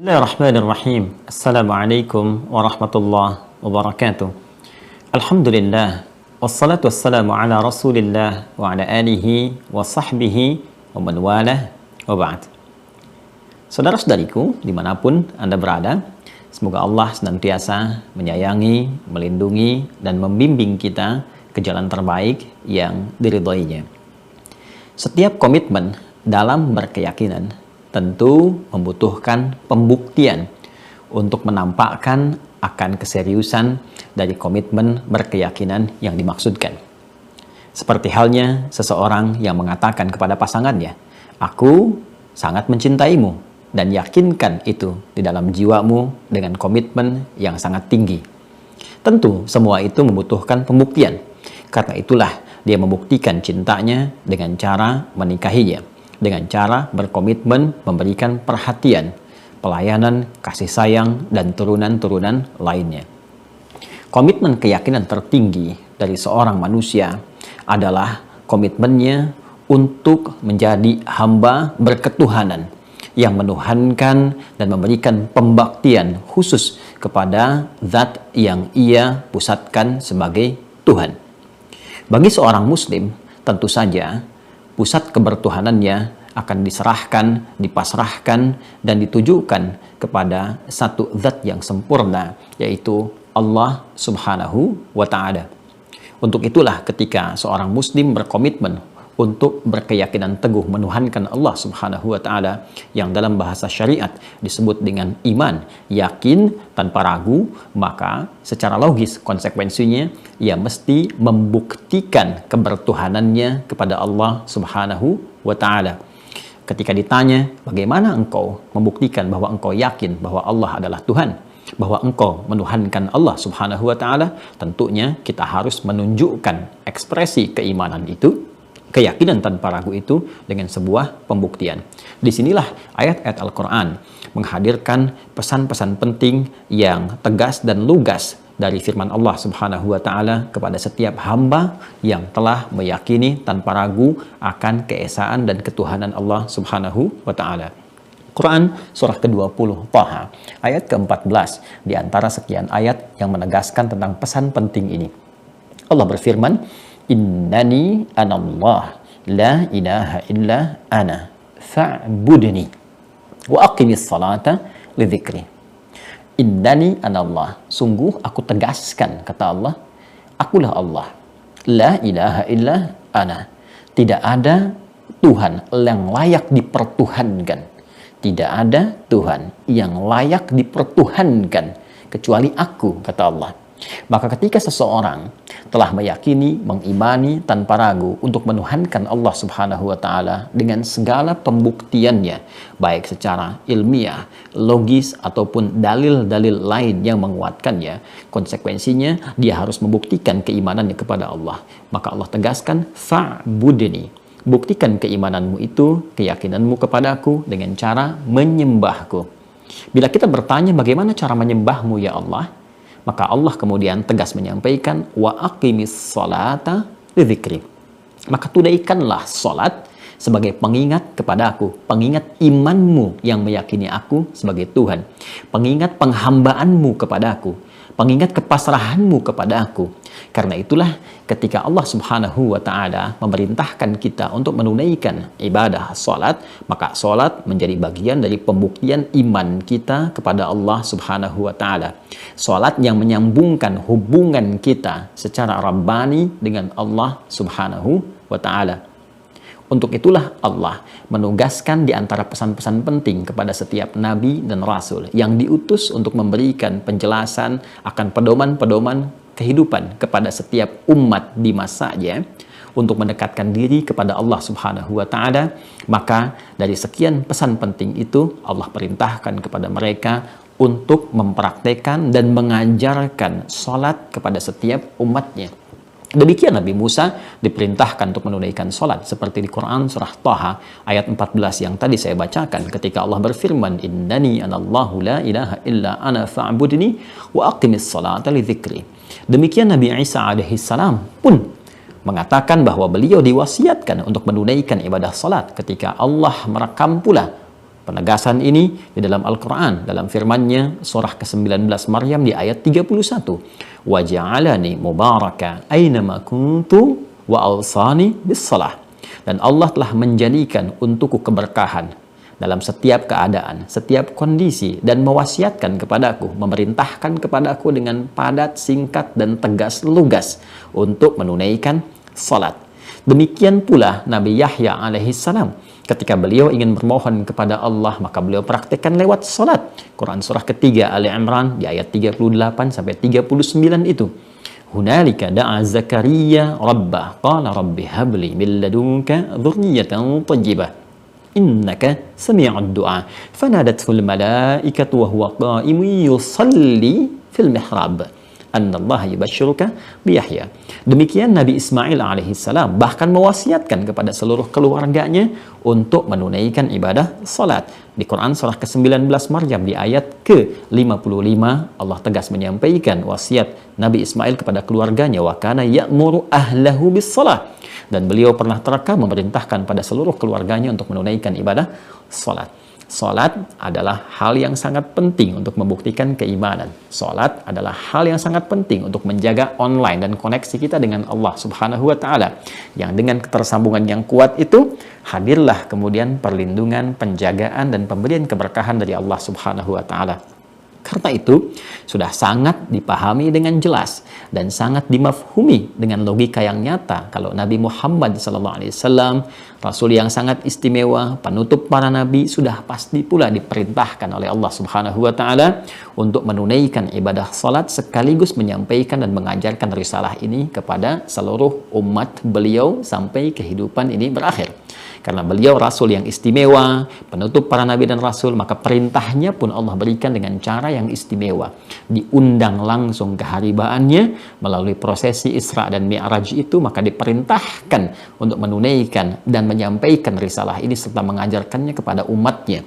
Bismillahirrahmanirrahim. Assalamualaikum warahmatullahi wabarakatuh. Alhamdulillah. Wassalatu wassalamu ala rasulillah wa ala alihi wa sahbihi wa man walah wa ba'd. Saudara-saudariku dimanapun Anda berada, semoga Allah senantiasa menyayangi, melindungi, dan membimbing kita ke jalan terbaik yang diridhoinya. Setiap komitmen dalam berkeyakinan tentu membutuhkan pembuktian untuk menampakkan akan keseriusan dari komitmen berkeyakinan yang dimaksudkan. Seperti halnya seseorang yang mengatakan kepada pasangannya, "Aku sangat mencintaimu," dan yakinkan itu di dalam jiwamu dengan komitmen yang sangat tinggi. Tentu semua itu membutuhkan pembuktian. Karena itulah dia membuktikan cintanya dengan cara menikahinya, dengan cara berkomitmen memberikan perhatian, pelayanan, kasih sayang, dan turunan-turunan lainnya. Komitmen keyakinan tertinggi dari seorang manusia adalah komitmennya untuk menjadi hamba berketuhanan yang menuhankan dan memberikan pembaktian khusus kepada zat yang ia pusatkan sebagai Tuhan. Bagi seorang muslim, tentu saja pusat kebertuhanannya akan diserahkan, dipasrahkan, dan ditujukan kepada satu zat yang sempurna, yaitu Allah Subhanahu wa Ta'ala. Untuk itulah ketika seorang muslim berkomitmen untuk berkeyakinan teguh menuhankan Allah Subhanahu wa Ta'ala, yang dalam bahasa syariat disebut dengan iman, yakin tanpa ragu, maka secara logis konsekuensinya ia mesti membuktikan kebertuhanannya kepada Allah Subhanahu wa Ta'ala. Ketika ditanya, bagaimana engkau membuktikan bahwa engkau yakin bahwa Allah adalah Tuhan, bahwa engkau menuhankan Allah Subhanahu wa Ta'ala, tentunya kita harus menunjukkan ekspresi keimanan itu, keyakinan tanpa ragu itu, dengan sebuah pembuktian. Disinilah ayat-ayat Al-Quran menghadirkan pesan-pesan penting yang tegas dan lugas dari firman Allah Subhanahu wa Ta'ala kepada setiap hamba yang telah meyakini tanpa ragu akan keesaan dan ketuhanan Allah Subhanahu wa Ta'ala. Quran surah ke-20 Taha ayat ke-14 di antara sekian ayat yang menegaskan tentang pesan penting ini. Allah berfirman, "Innani anallah la ilaha illa ana fa'budni wa aqimis salata li dzikri." Innani anallah, sungguh aku tegaskan, kata Allah, akulah Allah. La ilaha illa ana, tidak ada Tuhan yang layak dipertuhankan. Tidak ada Tuhan yang layak dipertuhankan kecuali aku, kata Allah. Maka ketika seseorang telah meyakini, mengimani tanpa ragu untuk menuhankan Allah Subhanahu wa Ta'ala dengan segala pembuktiannya, baik secara ilmiah, logis, ataupun dalil-dalil lain yang menguatkannya, konsekuensinya dia harus membuktikan keimanannya kepada Allah. Maka Allah tegaskan, fa'budni, buktikan keimananmu itu, keyakinanmu kepadaku dengan cara menyembahku. Bila kita bertanya bagaimana cara menyembahmu ya Allah, maka Allah kemudian tegas menyampaikan, wa aqimis salata li dzikri. Maka tunaikanlah salat sebagai pengingat kepada aku, pengingat imanmu yang meyakini aku sebagai Tuhan, pengingat penghambaanmu kepada aku, pengingat kepasrahanmu kepada aku. Karena itulah ketika Allah Subhanahu wa Ta'ala memerintahkan kita untuk menunaikan ibadah salat, maka salat menjadi bagian dari pembuktian iman kita kepada Allah Subhanahu wa Ta'ala. Salat yang menyambungkan hubungan kita secara rabbani dengan Allah Subhanahu wa Ta'ala. Untuk itulah Allah menugaskan di antara pesan-pesan penting kepada setiap nabi dan rasul yang diutus untuk memberikan penjelasan akan pedoman-pedoman kehidupan kepada setiap umat di masanya untuk mendekatkan diri kepada Allah Subhanahu wa Ta'ala. Maka dari sekian pesan penting itu Allah perintahkan kepada mereka untuk mempraktekkan dan mengajarkan salat kepada setiap umatnya. Demikian Nabi Musa diperintahkan untuk menunaikan salat seperti di Quran surah Taha ayat 14 yang tadi saya bacakan ketika Allah berfirman, "Innani anallahu la ilaha illa ana fa'budni wa aqimis salata li dzikri." Demikian Nabi Isa alaihi salam pun mengatakan bahwa beliau diwasiatkan untuk menunaikan ibadah salat ketika Allah merekam pula Penegasan ini di dalam Al-Quran, dalam firman-Nya surah ke-19 Maryam di ayat 31. Wa ja'alani mubaraka aynama kuntu wa awsani bis-shalah. Dan Allah telah menjadikan untukku keberkahan dalam setiap keadaan, setiap kondisi, dan mewasiatkan kepadaku, memerintahkan kepadaku dengan padat, singkat, dan tegas lugas untuk menunaikan salat. Demikian pula Nabi Yahya alaihissalam, ketika beliau ingin bermohon kepada Allah, maka beliau praktekkan lewat salat. Quran surah ketiga Ali Imran di ayat 38 sampai 39 itu. Hunalika da'a Zakaria rabbah qala rabbi habli min ladunka dzurriyyatan thayyibah innaka sami'ud du'a fanadatul malaikatu wa huwa qa'imun yusalli fil mihrab annallaha yubashshiruka bi Yahya. Demikian Nabi Ismail alaihissalam bahkan mewasiatkan kepada seluruh keluarganya untuk menunaikan ibadah salat. Di Quran surah ke-19 Maryam di ayat ke-55 Allah tegas menyampaikan wasiat Nabi Ismail kepada keluarganya, wa kana ya'muru ahlahu bis salah, dan beliau pernah terekam memerintahkan pada seluruh keluarganya untuk menunaikan ibadah salat. Salat adalah hal yang sangat penting untuk membuktikan keimanan. Salat adalah hal yang sangat penting untuk menjaga online dan koneksi kita dengan Allah Subhanahu wa taala. Yang dengan ketersambungan yang kuat itu, hadirlah kemudian perlindungan, penjagaan, dan pemberian keberkahan dari Allah Subhanahu wa taala. Karena itu, sudah sangat dipahami dengan jelas dan sangat dimafhumi dengan logika yang nyata kalau Nabi Muhammad SAW, Rasul yang sangat istimewa, penutup para nabi, sudah pasti pula diperintahkan oleh Allah Subhanahu wa taala untuk menunaikan ibadah salat sekaligus menyampaikan dan mengajarkan risalah ini kepada seluruh umat beliau sampai kehidupan ini berakhir. Karena beliau Rasul yang istimewa, penutup para nabi dan Rasul, maka perintahnya pun Allah berikan dengan cara yang istimewa. Diundang langsung keharibaannya melalui prosesi Isra dan Mi'raj itu, maka diperintahkan untuk menunaikan dan menyampaikan risalah ini serta mengajarkannya kepada umatnya.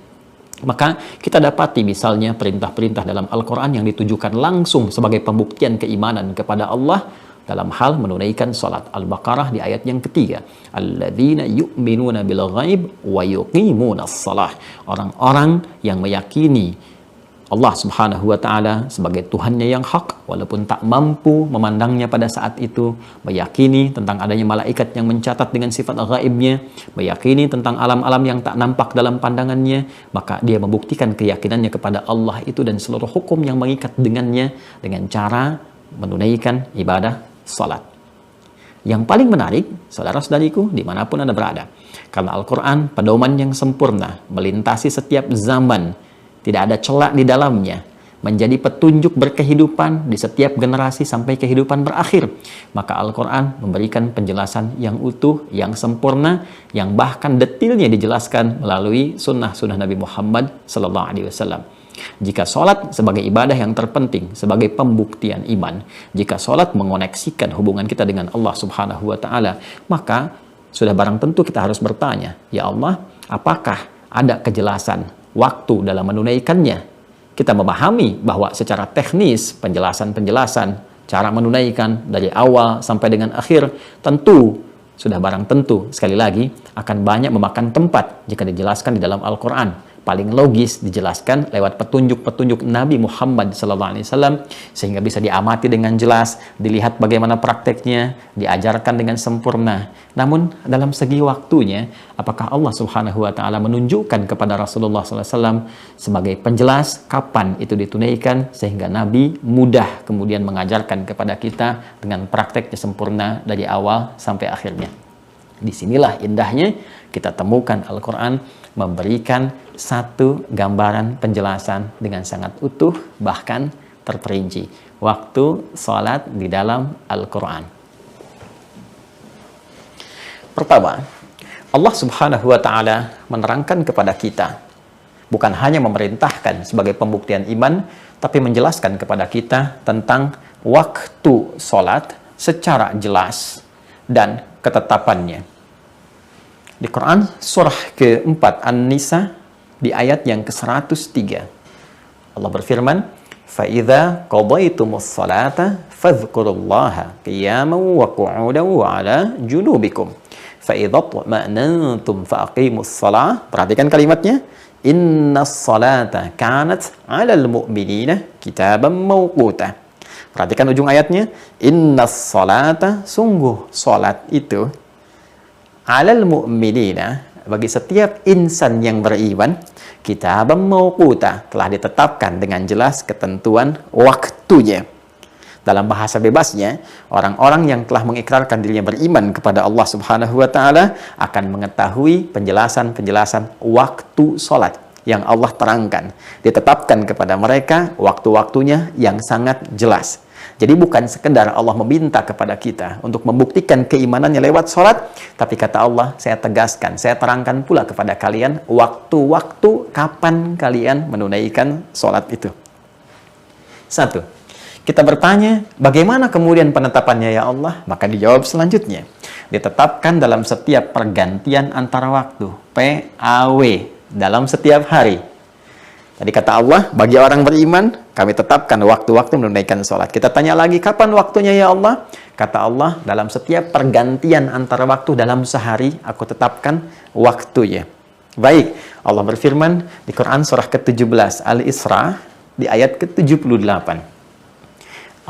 Maka kita dapati misalnya perintah-perintah dalam Al-Quran yang ditujukan langsung sebagai pembuktian keimanan kepada Allah dalam hal menunaikan salat. Al-Baqarah di ayat yang ketiga, alladzina yu'minuna bil ghaib wa yuqimunas shalah. Orang-orang yang meyakini Allah Subhanahu wa taala sebagai Tuhannya yang hak walaupun tak mampu memandangnya pada saat itu, meyakini tentang adanya malaikat yang mencatat dengan sifat ghaibnya, meyakini tentang alam-alam yang tak nampak dalam pandangannya, maka dia membuktikan keyakinannya kepada Allah itu dan seluruh hukum yang mengikat dengannya dengan cara menunaikan ibadah salat. Yang paling menarik, saudara-saudariku, dimanapun Anda berada, karena Al-Quran pedoman yang sempurna, melintasi setiap zaman, tidak ada celah di dalamnya, menjadi petunjuk berkehidupan di setiap generasi sampai kehidupan berakhir, maka Al-Quran memberikan penjelasan yang utuh, yang sempurna, yang bahkan detailnya dijelaskan melalui sunnah-sunnah Nabi Muhammad SAW. Jika sholat sebagai ibadah yang terpenting, sebagai pembuktian iman, jika sholat mengoneksikan hubungan kita dengan Allah Subhanahu wa taala, maka sudah barang tentu kita harus bertanya, ya Allah, apakah ada kejelasan waktu dalam menunaikannya? Kita memahami bahwa secara teknis penjelasan-penjelasan cara menunaikan dari awal sampai dengan akhir tentu sudah barang tentu sekali lagi akan banyak memakan tempat jika dijelaskan di dalam Al-Quran. Paling logis dijelaskan lewat petunjuk-petunjuk Nabi Muhammad SAW sehingga bisa diamati dengan jelas, dilihat bagaimana prakteknya, diajarkan dengan sempurna. Namun dalam segi waktunya, apakah Allah Subhanahu wa taala menunjukkan kepada Rasulullah SAW sebagai penjelas kapan itu ditunaikan sehingga Nabi mudah kemudian mengajarkan kepada kita dengan prakteknya sempurna dari awal sampai akhirnya. Disinilah indahnya kita temukan Al-Quran memberikan satu gambaran penjelasan dengan sangat utuh, bahkan terperinci. Waktu sholat di dalam Al-Quran. Pertama, Allah Subhanahu wa ta'ala menerangkan kepada kita, bukan hanya memerintahkan sebagai pembuktian iman, tapi menjelaskan kepada kita tentang waktu sholat secara jelas dan ketetapannya. Di Quran surah ke-4 An-Nisa di ayat yang ke-103 Allah berfirman, فَإِذَا قَضَيْتُمُ الصَّلَاةَ فَاذْكُرُوا اللَّهَ قِيَامًا وَقُعُودًا وَعَلَى جُنُوبِكُمْ فَإِذَا اطْمَأْنَنْتُمْ فَأَقِيمُوا الصَّلَاةَ. Perhatikan kalimatnya, Innas salata kanat 'alal mu'minina kitaban mawquta. Perhatikan ujung ayatnya. Innas salata, sungguh salat itu, 'alal mu'minina, bagi setiap insan yang beriman, kitaban mawquta, telah ditetapkan dengan jelas ketentuan waktunya. Dalam bahasa bebasnya, orang-orang yang telah mengikrarkan dirinya beriman kepada Allah Subhanahu wa taala akan mengetahui penjelasan-penjelasan waktu salat yang Allah terangkan. Ditetapkan kepada mereka waktu-waktunya yang sangat jelas. Jadi bukan sekedar Allah meminta kepada kita untuk membuktikan keimanannya lewat salat, tapi kata Allah, saya tegaskan, saya terangkan pula kepada kalian waktu-waktu kapan kalian menunaikan salat itu. Satu, kita bertanya, bagaimana kemudian penetapannya ya Allah? Maka dijawab selanjutnya. Ditetapkan dalam setiap pergantian antara waktu. PAW. Dalam setiap hari. Tadi kata Allah, bagi orang beriman, kami tetapkan waktu-waktu menunaikan sholat. Kita tanya lagi, kapan waktunya ya Allah? Kata Allah, dalam setiap pergantian antara waktu dalam sehari, aku tetapkan waktunya. Baik, Allah berfirman di Quran surah ke-17 Al-Isra di ayat ke-78.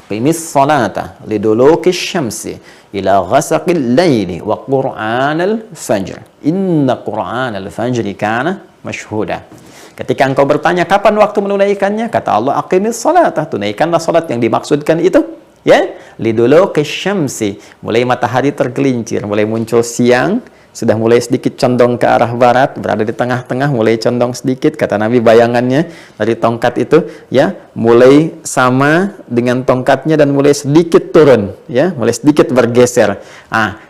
Aqimis salata lidulukis syamsi ila ghasaqil laili wa qur'anal fajr. Inna qur'anal fajri kana mashhuda. Ketika engkau bertanya kapan waktu menunaikannya, kata Allah, aqimis salata, tunaikanlah salat yang dimaksudkan itu, ya, lidulukis syamsi, mulai matahari tergelincir, mulai muncul siang, sudah mulai sedikit condong ke arah barat, berada di tengah-tengah, mulai condong sedikit, kata Nabi bayangannya dari tongkat itu, ya, mulai sama dengan tongkatnya dan mulai sedikit turun, ya, mulai sedikit bergeser.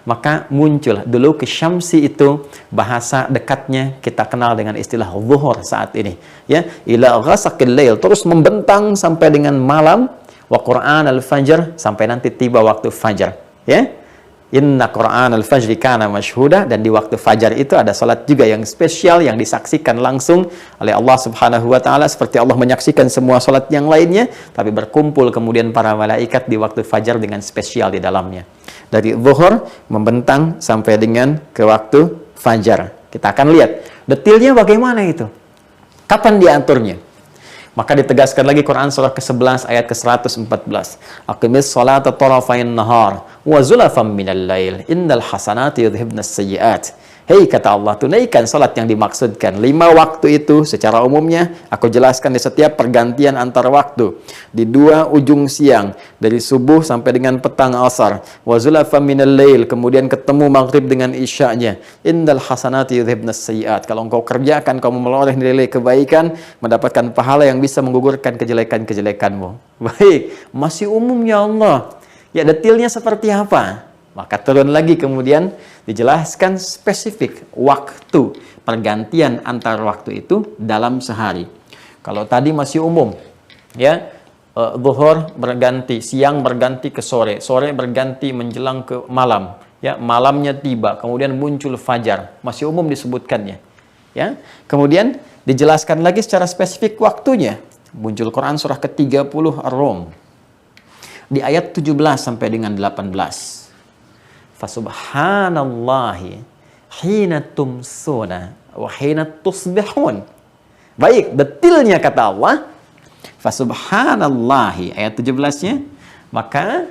Maka muncul dulu ke syamsi itu, bahasa dekatnya kita kenal dengan istilah zuhur saat ini, ya, ila ghasaqil lail, terus membentang sampai dengan malam, wa Qur'an al-fajr, sampai nanti tiba waktu fajar, ya. Inna Qur'an al-fajri kana mashhuda, dan di waktu fajar itu ada salat juga yang spesial yang disaksikan langsung oleh Allah Subhanahu wa taala, seperti Allah menyaksikan semua salat yang lainnya, tapi berkumpul kemudian para malaikat di waktu fajar dengan spesial di dalamnya. Dari zuhur membentang sampai dengan ke waktu fajar. Kita akan lihat detailnya bagaimana itu. Kapan diaturnya? Maka ditegaskan lagi Quran surah ke-11 ayat ke-114. Aqimis salata tarafayn nahar wa zulafan minal lail innal hasanati yudhibnas sayyi'at. Hei, kata Allah, tunaikan salat yang dimaksudkan. 5 waktu itu secara umumnya aku jelaskan di setiap pergantian antar waktu. Di 2 ujung siang, dari subuh sampai dengan petang asar. Wa zulafan minal lail, kemudian ketemu maghrib dengan isya'nya. Innal hasanati yudhibnas sayyi'at. Kalau engkau kerjakan, kamu meloreh nilai kebaikan, mendapatkan pahala yang bisa menggugurkan kejelekan-kejelekanmu. Baik, masih umum ya Allah. Ya, detailnya seperti apa? Maka turun lagi kemudian dijelaskan spesifik waktu pergantian antar waktu itu dalam sehari. Kalau tadi masih umum, ya, zuhur berganti, siang berganti ke sore, sore berganti menjelang ke malam, ya, malamnya tiba, kemudian muncul fajar, masih umum disebutkannya, ya. Kemudian dijelaskan lagi secara spesifik waktunya. Muncul Quran surah ke-30 Ar-Rum di ayat 17 sampai dengan 18. Fasubhanallahi hina tumsuna wa hina tusbihun. Baik, detailnya kata Allah, fasubhanallahi, ayat 17-nya, maka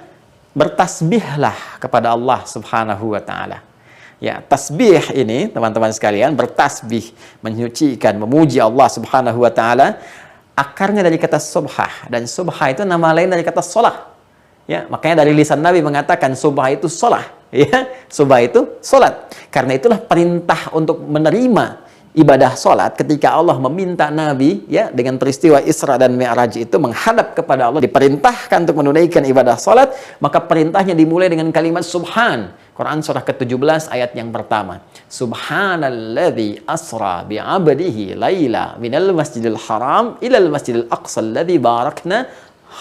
bertasbihlah kepada Allah Subhanahu wa taala. Ya, tasbih ini teman-teman sekalian, bertasbih, menyucikan, memuji Allah Subhanahu wa taala, akarnya dari kata subhah, dan subhah itu nama lain dari kata shalah. Ya, makanya dari lisan Nabi mengatakan subhah itu shalah. Ya, subah itu solat. Karena itulah perintah untuk menerima ibadah solat ketika Allah meminta Nabi, ya, dengan peristiwa Isra dan Mi'raj itu menghadap kepada Allah, diperintahkan untuk menunaikan ibadah solat, maka perintahnya dimulai dengan kalimat subhan. Quran surah ke-17 ayat yang pertama. Subhanalladzi asra bi'abdihi laila minal masjidil haram ilal masjidil aqsa alladzi barakna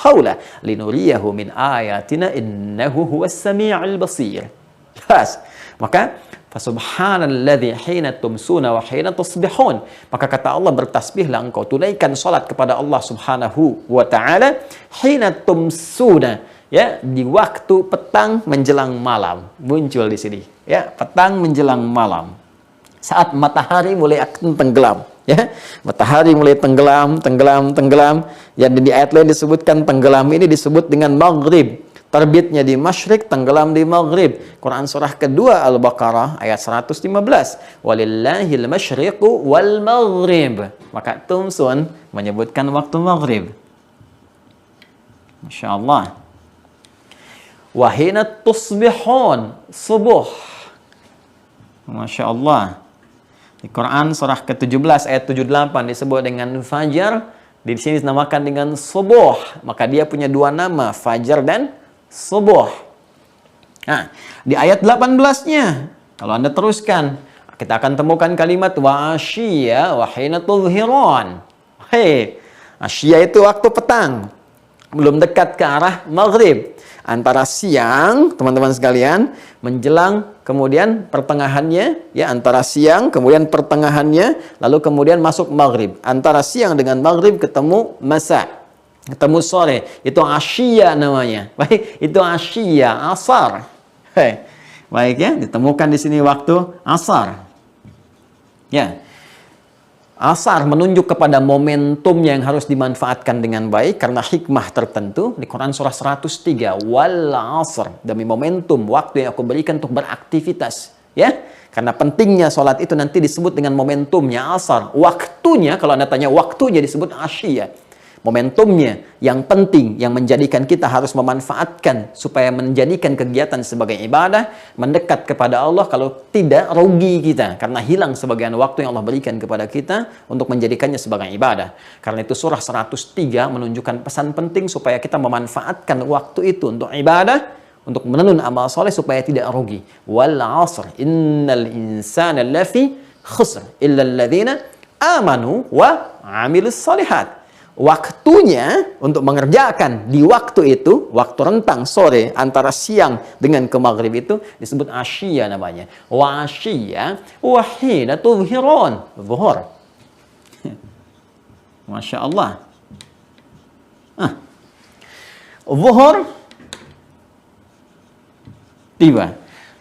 haula linuriyahu min ayatina innahu huwas sami'ul basir. Jelas. Maka fasubhanalladzi hina tumsuna wa hina tusbihun. Maka kata Allah, bertasbihlah engkau, tunaikan salat kepada Allah Subhanahu wa taala hina tumsuna, ya, di waktu petang menjelang malam. Muncul di sini, ya, petang menjelang malam. Saat matahari mulai akan tenggelam, Ya, matahari mulai tenggelam, tenggelam. Yang di ayat lain disebutkan tenggelam ini disebut dengan maghrib. Terbitnya di masyrik, tenggelam di maghrib. Quran surah kedua Al-Baqarah ayat 115. Walillahil masyriqu wal maghrib. Maka Tumsun menyebutkan waktu maghrib. Masya Allah. Wahina tusbihun, subuh. Masya Allah. Di Quran surah ke-17 ayat 78 disebut dengan fajar. Di sini dinamakan dengan subuh. Maka dia punya dua nama, fajar dan subuh. Nah, di ayat 18-nya, kalau Anda teruskan, kita akan temukan kalimat wa asyiya wa hina tudhiran. Hei, asyiya itu waktu petang. Belum dekat ke arah maghrib. Antara siang, teman-teman sekalian, menjelang kemudian pertengahannya, ya, antara siang kemudian pertengahannya, lalu kemudian masuk maghrib. Antara siang dengan maghrib ketemu masa, ketemu sore, itu asyiya namanya. Baik, itu asyiya, asar. Baik ya, ditemukan di sini waktu asar. Ya. Asar menunjuk kepada momentum yang harus dimanfaatkan dengan baik karena hikmah tertentu. Di Quran surah 103, wal asr, demi momentum waktu yang aku berikan untuk beraktivitas, ya. Karena pentingnya sholat itu nanti disebut dengan momentumnya asar. Waktunya, kalau Anda tanya waktunya, disebut asyiyah. Momentumnya yang penting, yang menjadikan kita harus memanfaatkan supaya menjadikan kegiatan sebagai ibadah, mendekat kepada Allah. Kalau tidak, rugi kita karena hilang sebagian waktu yang Allah berikan kepada kita untuk menjadikannya sebagai ibadah. Karena itu surah 103 menunjukkan pesan penting supaya kita memanfaatkan waktu itu untuk ibadah, untuk menenun amal soleh supaya tidak rugi. Wal asr innal insana lafi khusr illa alladhina amanu wa amilus solihat. Waktunya untuk mengerjakan di waktu itu, waktu rentang sore antara siang dengan ke maghrib itu disebut asyiyah namanya. Wa asyiyah wa hina tudhiran, zuhur. Masya Allah. Zuhur tiba.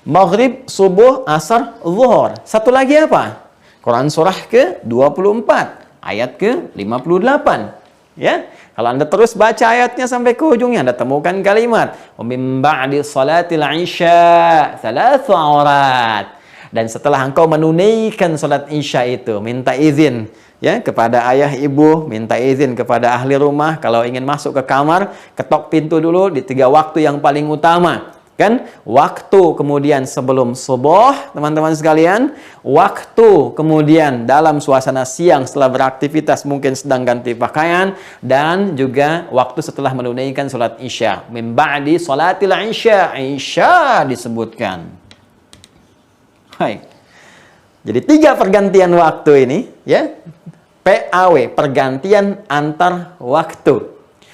Maghrib, subuh, asar, zuhur. Satu lagi apa? Quran surah ke-24 ayat ke-58. Ya, kalau Anda terus baca ayatnya sampai ke ujungnya, Anda temukan kalimat mim ba'di salatil isya thalathu awrat. Dan setelah engkau menunaikan salat isya itu, minta izin ya kepada ayah ibu, minta izin kepada ahli rumah. Kalau ingin masuk ke kamar, ketok pintu dulu di 3 waktu yang paling utama. Kan? Waktu kemudian sebelum subuh, teman-teman sekalian. Waktu kemudian dalam suasana siang setelah beraktivitas, mungkin sedang ganti pakaian. Dan juga waktu setelah menunaikan salat isya. Min ba'di salatil isya. Isya disebutkan. Baik. Jadi 3 pergantian waktu ini, ya. PAW, pergantian antar waktu.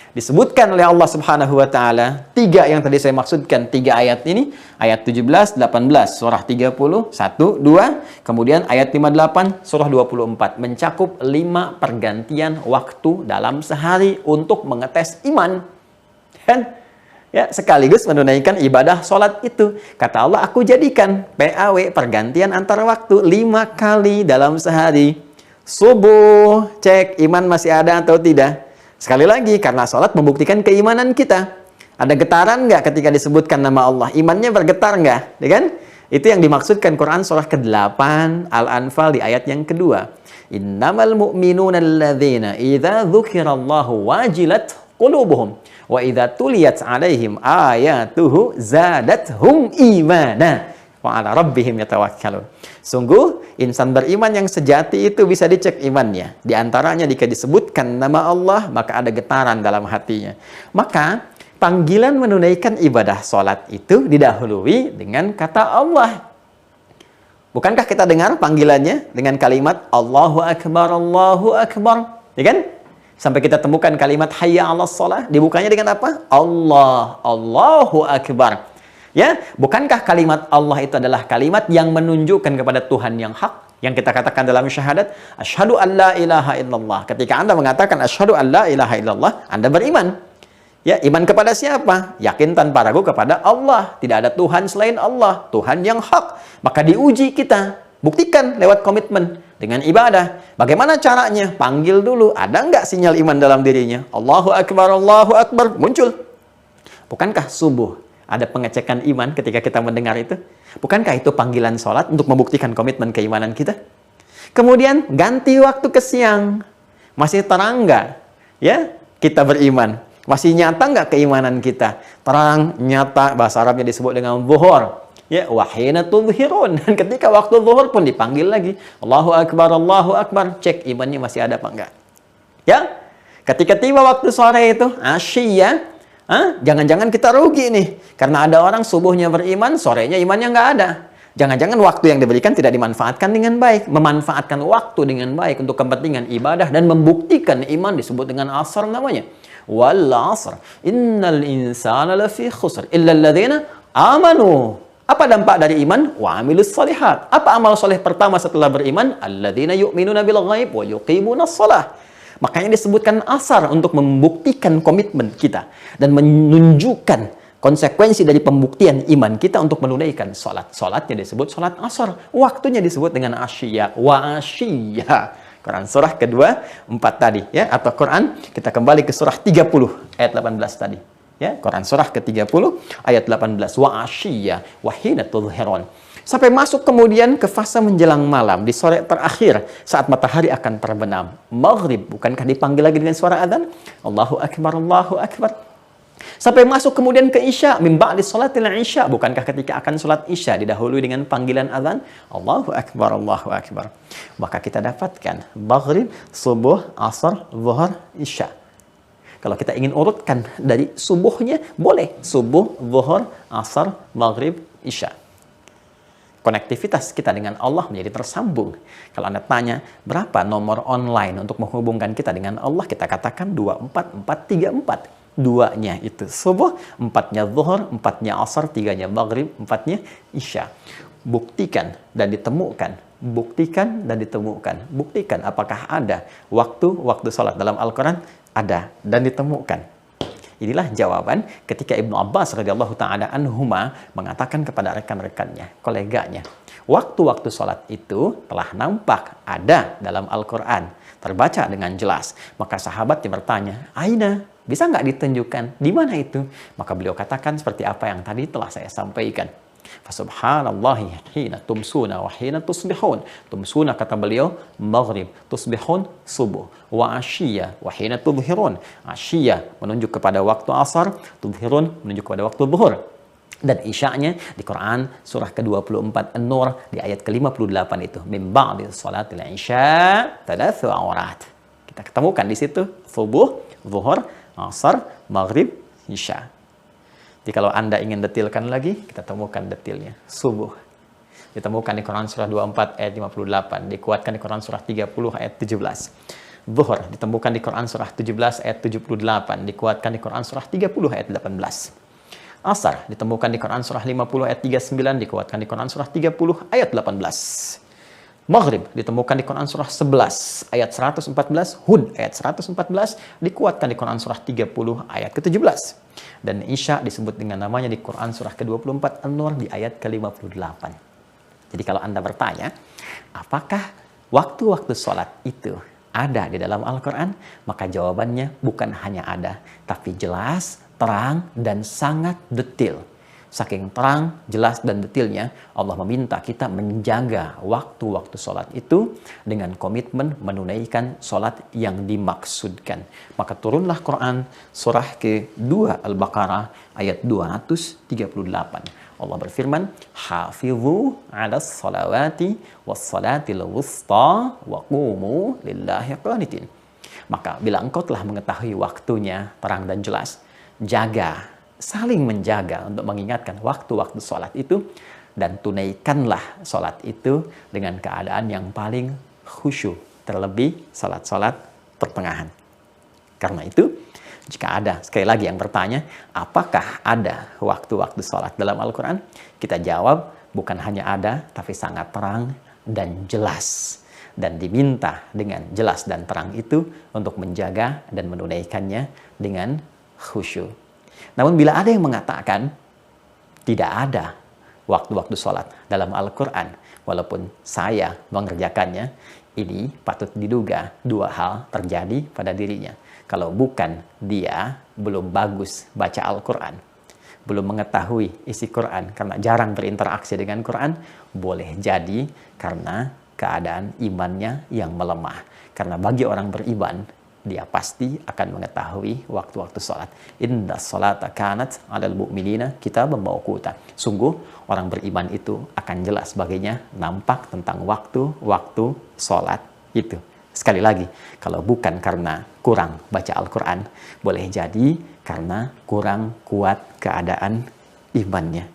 Disebutkan oleh Allah Subhanahu wa taala 3 yang tadi saya maksudkan, 3 ayat ini, ayat 17, 18, surah 30, 1, 2, kemudian ayat 58, surah 24, mencakup 5 pergantian waktu dalam sehari untuk mengetes iman. Kan? Ya, sekaligus menunaikan ibadah sholat itu. Kata Allah, aku jadikan PAW, pergantian antara waktu 5 kali dalam sehari. Subuh, cek iman masih ada atau tidak. Sekali lagi, karena sholat membuktikan keimanan kita. Ada getaran nggak ketika disebutkan nama Allah? Imannya bergetar nggak? Ya kan? Itu yang dimaksudkan Quran surah ke-8 Al-Anfal di ayat yang kedua. Innamal mu'minuna alladzina idza dzukirallahu wajilat qulubuhum wa idza tuliyat alaihim ayatuhu zadathum imana wa ala rabbihim yatawakkalun. Sungguh, insan beriman yang sejati itu bisa dicek imannya. Di antaranya jika disebutkan nama Allah, maka ada getaran dalam hatinya. Maka, panggilan menunaikan ibadah sholat itu didahului dengan kata Allah. Bukankah kita dengar panggilannya dengan kalimat Allahu Akbar, Allahu Akbar? Ya kan? Sampai kita temukan kalimat Hayya 'alas shalah, dibukanya dengan apa? Allah, Allahu Akbar. Ya, bukankah kalimat Allah itu adalah kalimat yang menunjukkan kepada Tuhan yang hak? Yang kita katakan dalam syahadat, asyhadu an la ilaha illallah. Ketika Anda mengatakan asyhadu an la ilaha illallah, Anda beriman. Ya, iman kepada siapa? Yakin tanpa ragu kepada Allah. Tidak ada Tuhan selain Allah, Tuhan yang hak. Maka diuji kita. Buktikan lewat komitmen dengan ibadah. Bagaimana caranya? Panggil dulu. Ada nggak sinyal iman dalam dirinya? Allahu Akbar, muncul. Bukankah subuh ada pengecekan iman ketika kita mendengar itu? Bukankah itu panggilan sholat untuk membuktikan komitmen keimanan kita? Kemudian ganti waktu ke siang. Masih terang nggak? Ya, kita beriman. Masih nyata nggak keimanan kita? Terang, nyata, bahasa Arabnya disebut dengan zuhur. Ya, wahina tudhirun. Dan ketika waktu zuhur pun dipanggil lagi. Allahu Akbar. Cek imannya masih ada apa enggak. Ya, ketika tiba waktu sore itu, asyiyah, jangan-jangan kita rugi nih. Karena ada orang subuhnya beriman, sorenya imannya nggak ada. Jangan-jangan waktu yang diberikan tidak dimanfaatkan dengan baik. Memanfaatkan waktu dengan baik untuk kepentingan ibadah dan membuktikan iman disebut dengan asar namanya. Wal asr, innal insana lafi khusr, illa alladhina amanu. Apa dampak dari iman? Wa amilus shalihat. Apa amal soleh pertama setelah beriman? Alladzina yu'minuna bil ghaib wa yuqimunas shalah. Makanya disebutkan asar untuk membuktikan komitmen kita dan menunjukkan konsekuensi dari pembuktian iman kita untuk menunaikan sholat. Sholatnya disebut sholat asar. Waktunya disebut dengan asyiyah. Wa asyiyah. Quran surah kedua 4 tadi, ya, atau Quran kita kembali ke surah 30 ayat 18 tadi, ya, Quran surah ke-30 ayat 18, wa asyiyah wa hina tudhhirun. Sampai masuk kemudian ke fase menjelang malam di sore terakhir saat matahari akan terbenam. Maghrib, bukankah dipanggil lagi dengan suara adzan? Allahu Akbar, Allahu Akbar. Sampai masuk kemudian ke Isya, min ba'di sholatil Isya. Bukankah ketika akan sholat Isya didahului dengan panggilan azan? Allahu Akbar, Allahu Akbar. Maka kita dapatkan maghrib, subuh, asar, zuhur, Isya. Kalau kita ingin urutkan dari subuhnya, boleh. Subuh, zuhur, asar, maghrib, Isya. Konektivitas kita dengan Allah menjadi tersambung. Kalau Anda tanya, berapa nomor online untuk menghubungkan kita dengan Allah? Kita katakan 24434. 2-nya itu subuh, 4-nya zuhur, 4-nya asar, 3-nya maghrib, 4-nya isya. Buktikan dan ditemukan. Buktikan dan ditemukan. Buktikan apakah ada waktu salat dalam Al-Quran? Ada dan ditemukan. Inilah jawaban ketika Ibnu Abbas radhiyallahu ta'ala anhuma mengatakan kepada rekan-rekannya, koleganya, waktu-waktu salat itu telah nampak ada dalam Al-Quran, terbaca dengan jelas. Maka sahabatnya bertanya, Aina, bisa nggak ditunjukkan? Di mana itu? Maka beliau katakan seperti apa yang tadi telah saya sampaikan. Fasubhanallahi hina tumsuna wa hina tusbihun. Tumsuna kata beliau maghrib, tusbihun subuh, wa asyiyya wa hina tudhhirun. Asyiyya menunjuk kepada waktu asar, tudhhirun menunjuk kepada waktu zuhur. Dan isya'nya di Quran surah ke-24 An-Nur di ayat ke-58 itu min ba'di sholatil isya tadatsu awrat. Kita ketemukan di situ subuh, zuhur, asar, maghrib, isya. Jadi kalau Anda ingin detilkan lagi, kita temukan detilnya. Subuh ditemukan di Quran surah 24 ayat 58, dikuatkan di Quran surah 30 ayat 17. Zuhur ditemukan di Quran surah 17 ayat 78, dikuatkan di Quran surah 30 ayat 18. Asar ditemukan di Quran surah 50 ayat 39, dikuatkan di Quran surah 30 ayat 18. Maghrib ditemukan di Quran surah 11 ayat 114, Hud ayat 114, dikuatkan di Quran surah 30 ayat ke-17. Dan Isya disebut dengan namanya di Quran surah ke-24 An-Nur di ayat ke-58. Jadi kalau Anda bertanya, apakah waktu-waktu sholat itu ada di dalam Al-Quran? Maka jawabannya bukan hanya ada, tapi jelas, terang, dan sangat detil. Saking terang, jelas, dan detilnya, Allah meminta kita menjaga waktu-waktu sholat itu dengan komitmen menunaikan sholat yang dimaksudkan. Maka turunlah Quran surah ke-2 Al-Baqarah ayat 238. Allah berfirman, Hafidhu 'alas salawati was salatil wusta wa qumu lillahi qanitin. Maka bila engkau telah mengetahui waktunya terang dan jelas, jaga, saling menjaga untuk mengingatkan waktu-waktu sholat itu, dan tunaikanlah sholat itu dengan keadaan yang paling khusyuk, terlebih sholat-sholat pertengahan. Karena itu, jika ada sekali lagi yang bertanya, apakah ada waktu-waktu sholat dalam Al-Quran? Kita jawab, bukan hanya ada, tapi sangat terang dan jelas. Dan diminta dengan jelas dan terang itu untuk menjaga dan menunaikannya dengan khusyuk. Namun bila ada yang mengatakan tidak ada waktu-waktu sholat dalam Al-Quran. Walaupun saya mengerjakannya, ini patut diduga dua hal terjadi pada dirinya. Kalau bukan dia belum bagus baca Al-Quran, belum mengetahui isi Quran karena jarang berinteraksi dengan Quran, boleh jadi karena keadaan imannya yang melemah. Karena bagi orang beriman, dia pasti akan mengetahui waktu-waktu sholat. Inna sholata kanat alal mu'minina kitaban mawquta. Sungguh orang beriman itu akan jelas baginya nampak tentang waktu-waktu sholat itu. Sekali lagi, kalau bukan karena kurang baca Al-Quran, boleh jadi karena kurang kuat keadaan imannya.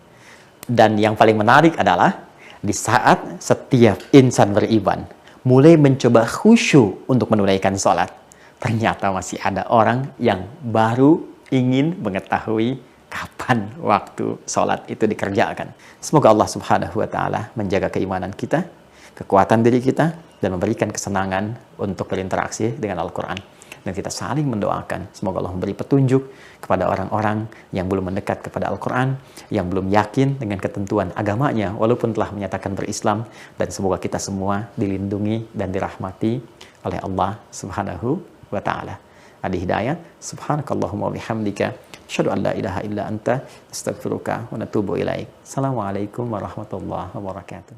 Dan yang paling menarik adalah di saat setiap insan beriman mulai mencoba khusyuk untuk menunaikan sholat, ternyata masih ada orang yang baru ingin mengetahui kapan waktu sholat itu dikerjakan. Semoga Allah Subhanahu wa Ta'ala menjaga keimanan kita, kekuatan diri kita, dan memberikan kesenangan untuk berinteraksi dengan Al-Quran. Dan kita saling mendoakan, semoga Allah memberi petunjuk kepada orang-orang yang belum mendekat kepada Al-Quran, yang belum yakin dengan ketentuan agamanya, walaupun telah menyatakan berislam, dan semoga kita semua dilindungi dan dirahmati oleh Allah Subhanahu wa Ta'ala. Adi Hidayat, subhanakallahumma wa bihamdika, asyhadu an la ilaha illa anta, astaghfiruka wa natubu ilaik. Assalamualaikum warahmatullahi wabarakatuh.